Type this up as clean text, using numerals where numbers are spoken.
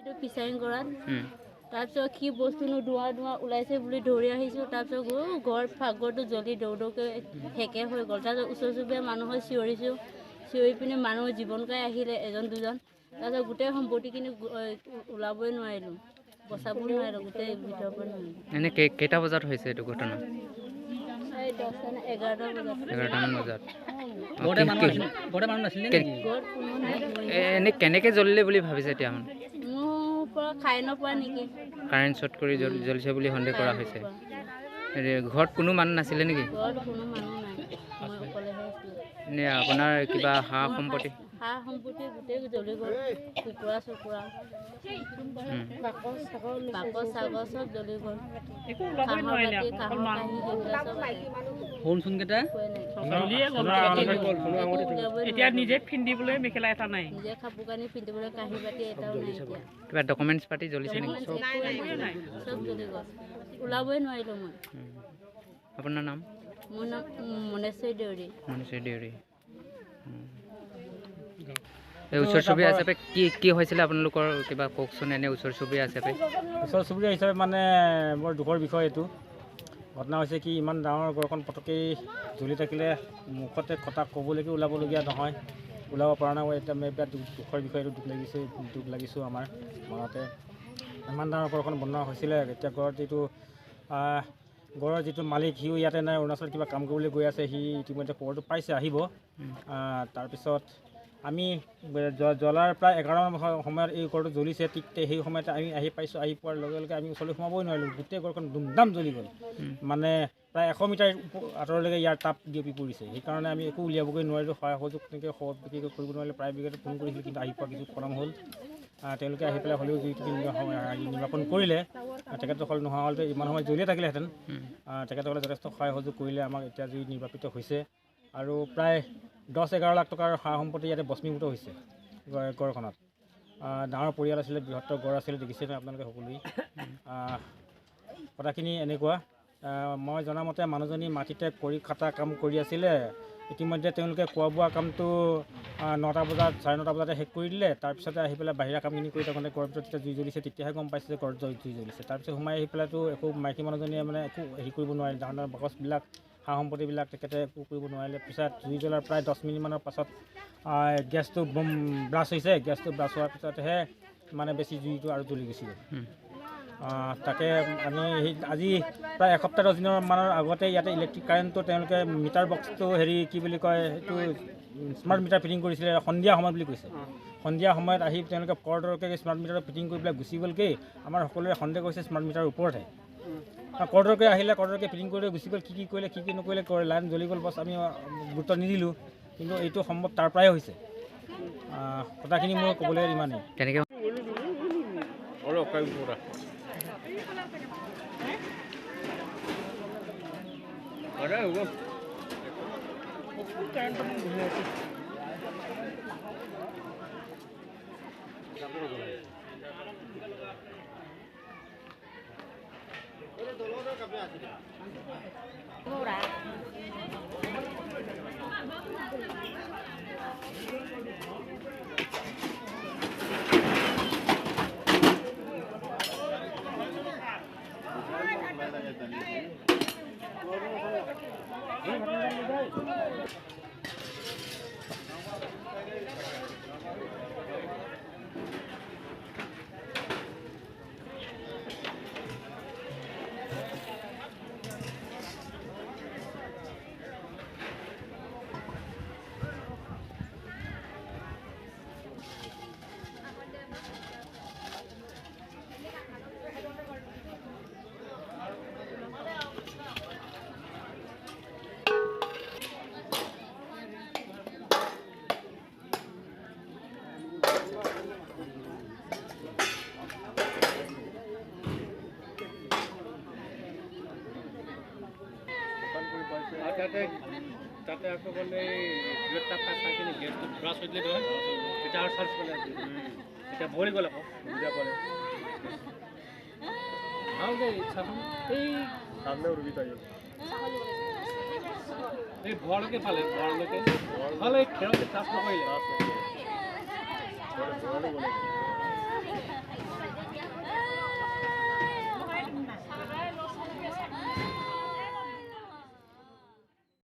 এইটো পিছাৰিং কৰাত তাৰপিছত কি বস্তুনো ধোঁৱা ওলাইছে বুলি দৌৰি আহিছোঁ। তাৰপিছত ঘৰ ফাগৰটো জ্বলি দৌৰকৈ শেষে হৈ গ'ল। তাৰপিছত ওচৰ চুবুৰীয়া মানুহৰ চিঞৰিছোঁ, চিঞৰি পিনি মানুহৰ জীৱনকাই আহিলে এজন দুজন। তাৰপিছত গোটেই সম্পত্তিখিনি ওলাবই নোৱাৰিলোঁ, বচাব নোৱাৰিলোঁ, গোটেই ভিতৰৰ পৰা নোৱাৰিলোঁ। এনে কেইটা বজাত হৈছে এইটো ঘটনা? এই 10টা নে 11টা বজাত। 11টামান বজাত। এনে কেনেকৈ জ্বলিলে বুলি ভাবিছে এতিয়া? মোৰ পৰা খাই নোপোৱা নেকি, কাৰেণ্ট শ্বৰ্ট কৰি জ্বলিছে বুলি সন্দেহ কৰা হৈছে। ঘৰত কোনো মানুহ নাছিলে নেকি? ঘৰত কোনো মানুহ নাই, মই অকলেহে আছিলোঁ। এনে আপোনাৰ কিবা সা সম্পত্তি গোটেই জ্বলি গ'ল, কুকুৰা চুকুৰা বাকচ চাগৰ চব জ্বলি গ'ল। এতিয়া নিজে পিন্ধিবলৈ মেখেলা এটা নাই, নিজে কাপোৰ কানি পিন্ধিবলৈ কাঁহী বাতি এটাও নাই। কিবা ডকুমেণ্টছ পাতি জ্বলিছে নেকি? চব জ্বলি গ'ল, ওলাবই নোৱাৰিলোঁ মই। আপোনাৰ নাম? মোৰ নাম মনেশ্বৰী দেউৰী। মনেশ্বৰী দেউৰী। এই ওচৰ চুবুৰীয়া হিচাপে কি হৈছিলে আপোনালোকৰ কিবা কওকচোন। এনে ওচৰ চুবুৰীয়া হিচাপে মানে বৰ দুখৰ বিষয় এইটো। ঘটনা হৈছে কি, ইমান ডাঙৰ ঘৰখন পটকেই জ্বলি থাকিলে মুখতে কথা ক'বলৈকে ওলাবলগীয়া নহয়, ওলাব পৰা নাই। এতিয়া বিৰাট দুখৰ বিষয়, এইটো দুখ লাগিছোঁ আমাৰ মনতে। ইমান ডাঙৰ ঘৰখন বনোৱা হৈছিলে, এতিয়া ঘৰৰ যিটো মালিক সিও ইয়াতে নাই, অৰুণাচলত কিবা কাম কৰিবলৈ গৈ আছে। সি ইতিমধ্যে খবৰটো পাইছে, আহিব। তাৰপিছত আমি জ্বলাৰ প্ৰায় 11মান সময়ত এই ঘৰটো জ্বলিছে। ঠিক সেই সময়তে আমি আহি পাইছোঁ। আহি পোৱাৰ লগে লগে আমি ওচৰলৈ সোমাবই নোৱাৰিলোঁ, গোটেই ঘৰখন দুমদাম জ্বলি গ'ল। মানে প্ৰায় 100 মিটাৰ আঁতৰলৈকে ইয়াৰ তাপ বিয়পি পৰিছে। সেইকাৰণে আমি একো উলিয়াবগৈ নোৱাৰিলোঁ, সহায় সহযোগ তেনেকৈ কৰিব নোৱাৰিলোঁ। প্ৰায় ব্ৰিগেডত ফোন কৰিছিলোঁ, কিন্তু আহি পোৱা কিছু পলম হ'ল। তেওঁলোকে আহি পেলাই হ'লেও জুইটো নিৰ্বাপন কৰিলে। তেখেতসকল নোহোৱা হ'লে ইমান সময় জ্বলিয়ে থাকিলেহেঁতেন। তেখেতসকলে যথেষ্ট সহায় সহযোগ কৰিলে আমাক। এতিয়া জুই নিৰ্বাপিত হৈছে আৰু প্ৰায় 10-11 লাখ টকাৰ সা সম্পত্তি ইয়াতে ভস্মীভূত হৈছে গড়খনত। ডাঙৰ পৰিয়াল আছিলে, বৃহত্তৰ গড় আছিলে, দেখিছে আপোনালোকে সকলোৱে। কথাখিনি এনেকুৱা, মই জনামতে মানুহজনী মাটিতে খাটা কাম কৰি আছিলে। ইতিমধ্যে তেওঁলোকে খোৱা বোৱা কামটো 9টা বজাত 9:30 বজাতে শেষ কৰি দিলে। তাৰপিছতে আহি পেলাই বাহিৰা কামখিনি কৰি থাকোঁতে ঘৰৰ ভিতৰত যেতিয়া জুই জ্বলিছে, তেতিয়াহে গম পাইছে যে ঘৰত জুই জ্বলিছে। তাৰপিছত সোমাই আহি পেলাইতো একো মাইকী মানুহজনীয়ে মানে একো হেৰি কৰিব নোৱাৰিলে, ডাঙৰ ডাঙৰ বাকচবিলাক সা সম্পত্তিবিলাক তেখেতে একো কৰিব নোৱাৰিলে। পিছত জুই জ্বলাৰ প্ৰায় 10 মিনিটমানৰ পাছত গেছটো ব্লাষ্ট হৈছে। গেছটো ব্লাষ্ট হোৱাৰ পিছতহে মানে বেছি জুইটো আৰু জ্বলি গুচি গ'ল। তাকে আমি আজি প্ৰায় এসপ্তাহ 10 দিনমানৰ আগতে ইয়াতে ইলেক্ট্ৰিক কাৰেণ্টটো তেওঁলোকে মিটাৰ বক্সটো কি বুলি কয়, সেইটো স্মাৰ্ট মিটাৰ ফিটিং কৰিছিলে সন্ধিয়া সময়ত বুলি কৈছে। সন্ধিয়া সময়ত আহি তেওঁলোকে কৰদৰকৈ স্মাৰ্ট মিটাৰ ফিটিং কৰি পেলাই গুচি গ'লগৈ। আমাৰ সকলোৱে সন্দেহ কৰিছে স্মাৰ্ট মিটাৰৰ ওপৰতহে। কৰদৰকৈ আহিলে, কৰদৰকৈ ফিটিং কৰি গুচি গ'ল। কি কৰিলে কি নকৰিলে, লাইন জ্বলি গ'ল, বছ আমি গুৰুত্ব নিদিলোঁ। কিন্তু এইটো সম্ভৱ তাৰ পৰাই হৈছে। কথাখিনি মোৰ ক'বলৈ ইমানেই। তেনেকৈ তাতে আকৌ মানে গেছটো ব্লাষ্ট হৈ দিলে নহয়, তেতিয়া আৰু চাৰ্জ পালে এতিয়া ভৰি গ'ল আকৌ সুবিধা পালে। ভাল দেই চাচোন, এই সামনেও ৰুগী পাই এই ঘৰলৈকে পালে, ঘৰলৈকে ভাল। এই খেৰতে চাৰ্জ নকৰিলে